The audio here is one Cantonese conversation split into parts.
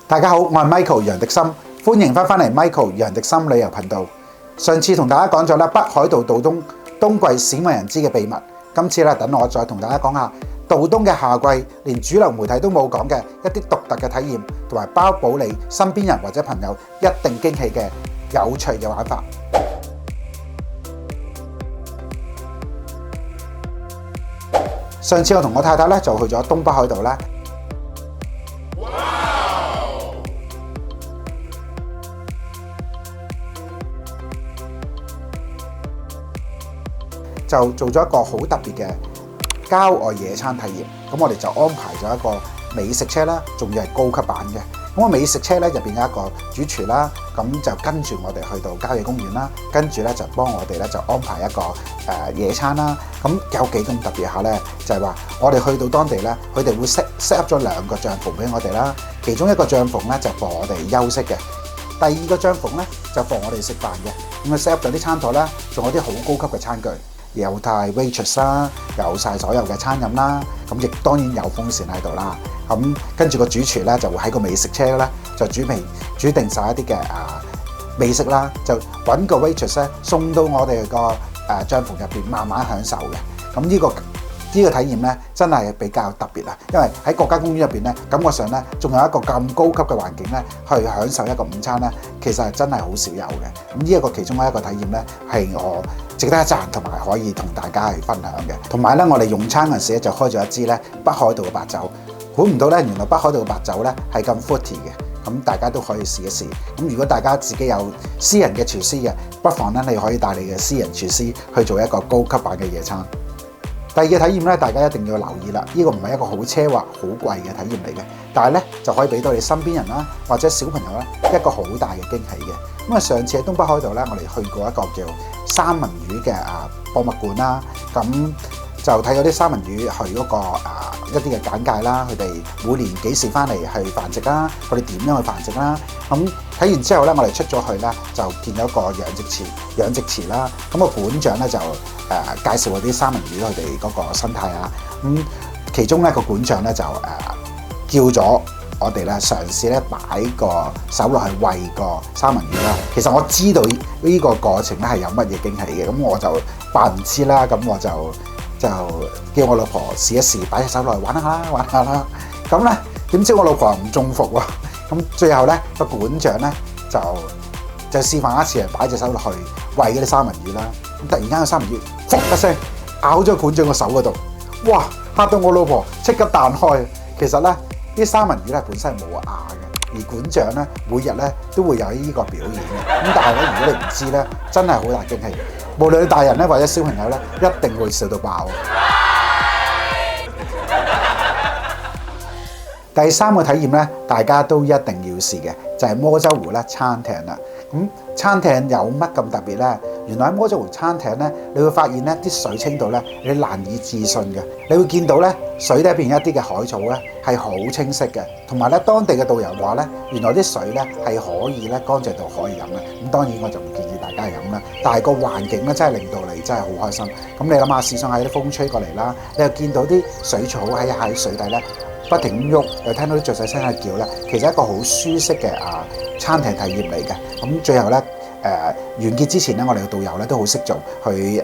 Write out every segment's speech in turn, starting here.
大家好，我係 Michael 楊迪森，歡迎翻嚟 Michael 楊迪森旅遊頻道。上次同大家講咗啦，北海道道東冬季鮮為人知嘅秘密。今次咧，等我再同大家講下道東嘅夏季，連主流媒體都冇講嘅一啲獨特嘅體驗，同埋包保你身邊人或者朋友一定驚喜嘅有趣嘅玩法。上次我同我太太咧就去咗東北海道啦。就做咗一個好特別嘅郊外野餐體驗，咁我哋就安排咗一個美食車啦，仲要係高級版嘅。咁個美食車咧入邊有一個主廚啦，咁就跟住我哋去到郊野公園啦，跟住咧就幫我哋咧就安排一個野餐啦。咁有幾咁特別下咧，就係話我哋去到當地咧，佢哋會 set up 咗2個帳篷俾我哋啦，其中一個帳篷咧就放我哋休息嘅，第2個帳篷咧就放我哋食飯嘅。咁啊 set up 咗啲餐台啦，仲有啲好高級嘅餐具。有曬 waitress 啦，有曬所有嘅餐飲啦，咁亦當然有風扇喺度啦。咁跟住個主廚咧就會喺個美食車咧就煮定曬一啲嘅美食啦，就揾個 waitress 咧送到我哋個帳篷入邊慢慢享受嘅。咁呢個體驗咧真係比較特別啊，因為喺國家公園入邊咧，感覺上咧仲有一個咁高級嘅環境咧，去享受一個午餐咧，其實係真係好少有嘅。咁呢一個其中一個體驗咧，係我值得一讚，同埋可以同大家去分享嘅。同埋咧，我哋用餐嗰陣時咧就開咗一支咧北海道嘅白酒，估唔到咧原來北海道嘅白酒咧係咁 fruity 嘅，咁大家都可以試一試。咁如果大家自己有私人嘅廚師嘅，不妨咧你可以帶你嘅私人廚師去做一個高級版嘅野餐。第2個體驗咧，大家一定要留意啦。呢個唔係一個好奢華、好貴嘅體驗嚟嘅，但係咧就可以俾到你身邊人啦，或者小朋友咧一個好大嘅驚喜嘅。咁啊，上次喺東北海道咧，我哋去過一個叫三文魚嘅博物館啦，咁就睇到啲三文魚去嗰個一啲嘅簡介啦，佢哋每年幾時翻嚟去繁殖啦，佢哋點樣去繁殖啦。咁睇完之後咧，我哋出咗去咧，就見到一個養殖池啦。咁個館長咧就介紹嗰啲三文魚佢哋嗰個生態啊。咁其中咧個館長咧就叫咗我哋咧嘗試咧擺個手落去餵個三文魚啦。其實我知道呢個過程咧係有乜嘢驚喜嘅，咁我就扮唔知啦。咁我就叫我老婆試一試，擺隻手落去玩下啦。咁咧點知我老婆唔中伏喎。咁最後咧個館長咧就示範一次，擺隻手落去餵嗰啲三文魚啦。咁突然間個三文魚噗一聲咬咗館長個手嗰度，哇！嚇到我老婆即刻彈開。其實咧啲三文魚咧本身係冇牙嘅，而館長咧每日咧都會有呢個表演嘅。咁但係咧如果你唔知咧，真係好大驚喜。無論大人咧或者小朋友咧，一定會笑到爆。第3個體驗咧，大家都一定要試嘅，就係摩洲湖咧餐艇啦。咁餐艇有乜咁特別咧？原來喺摩洲湖餐艇咧，你會發現咧啲水清到咧，你難以置信嘅。你會見到咧水底入邊一啲嘅海藻咧係好清晰嘅，同埋咧當地嘅導遊話咧，原來啲水咧係可以咧乾淨到可以飲嘅。咁當然我就唔建議大家飲啦，但係個環境咧真係令到你真係好開心。咁你諗下，試想下啲風吹過嚟啦，你又見到啲水草喺水底咧不停咁喐，又聽到啲雀仔聲喺度叫咧，其實一個好舒適嘅餐艇體驗嚟嘅。咁最後咧完結之前咧，我哋嘅導遊咧都好識做，去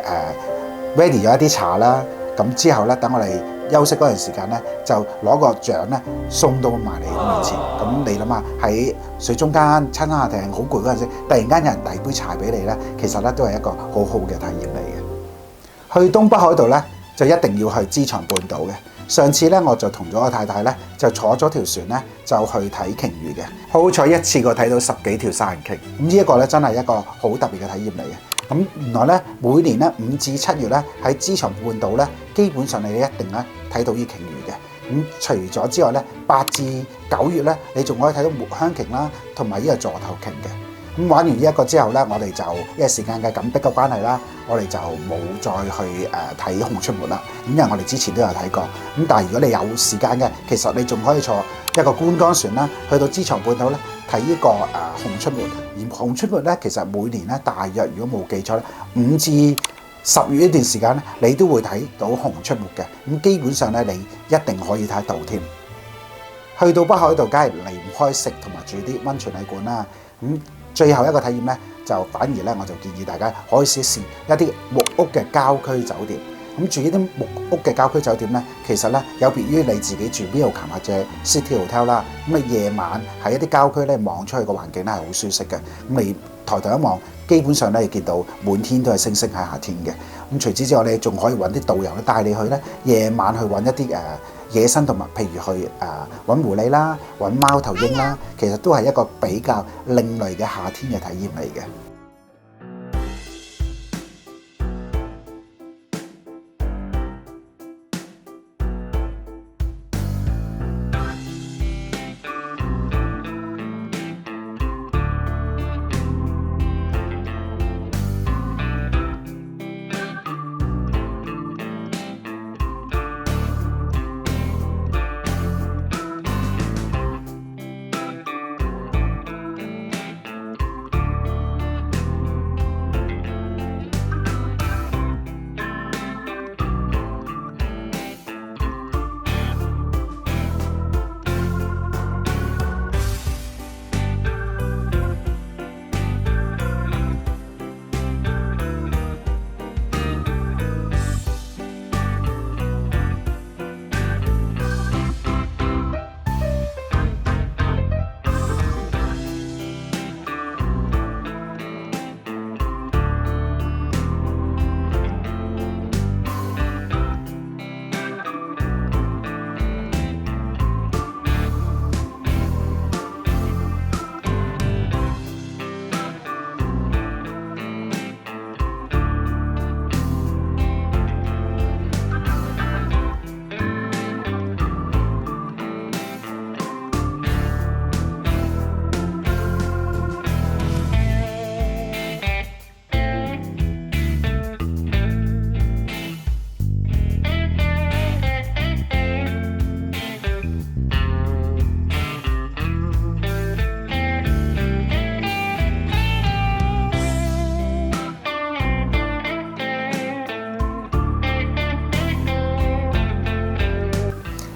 ready 咗一啲茶啦。咁之後咧，等我哋休息嗰段時間咧，就攞個獎咧送到埋嚟面前。咁你諗下喺水中間餐下艇好攰嗰陣時，突然間有人遞杯茶俾你咧，其實咧都係一個好好嘅體驗嚟嘅。去東北海道咧，就一定要去知床半島嘅。上次咧，我就同咗我太太咧，就坐咗條船咧，就去睇鯨魚嘅。好彩一次過睇到10幾條殺人鯨。咁呢一個咧，真係一個好特別嘅體驗嚟嘅。咁原來咧，每年咧5至7月咧，喺知床半島咧，基本上你一定咧睇到呢鯨魚嘅。咁除咗之外咧，8至9月咧，你仲可以睇到抹香鯨啦，同埋呢個座頭鯨嘅。咁玩完呢一個之後咧，我哋就因為時間嘅緊迫嘅關係啦，我哋就冇再去睇熊出沒啦。咁因為我哋之前都有睇過。咁但係如果你有時間嘅，其實你仲可以坐一個觀光船啦，去到知床半島咧睇呢個熊出沒。而熊出沒咧，其實每年咧大約如果冇記錯咧，5至10月呢段時間咧，你都會睇到熊出沒嘅。咁基本上咧，你一定可以睇得到添。去到北海道，梗係離唔開食同埋住啲溫泉旅館啦。咁最後一個體驗咧，就反而咧我就建議大家可以試一試一啲木屋嘅郊區酒店。咁住呢啲木屋嘅郊區酒店咧，其實咧有別於你自己住 Ryokan 或者 City Hotel 啦。咁你夜晚喺一啲郊區咧望出去個環境咧係好舒適嘅。咁你抬頭一望，基本上咧見到滿天都係星星喺夏天嘅。咁除此之外，你仲可以揾啲導遊咧帶你去咧夜晚去揾一啲野生動物，譬如去揾狐狸啦、揾貓頭鷹啦，其實都係一個比較另類嘅夏天嘅體驗嚟嘅。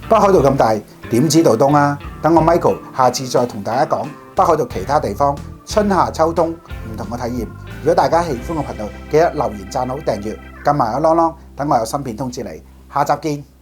北海道咁大，點知道東啊？等我 Michael 下次再同大家講北海道其他地方春夏秋冬唔同嘅體驗。如果大家喜歡我頻道，記得留言、讚好、訂閱，撳埋個啷啷，等我有新片通知你。下集見。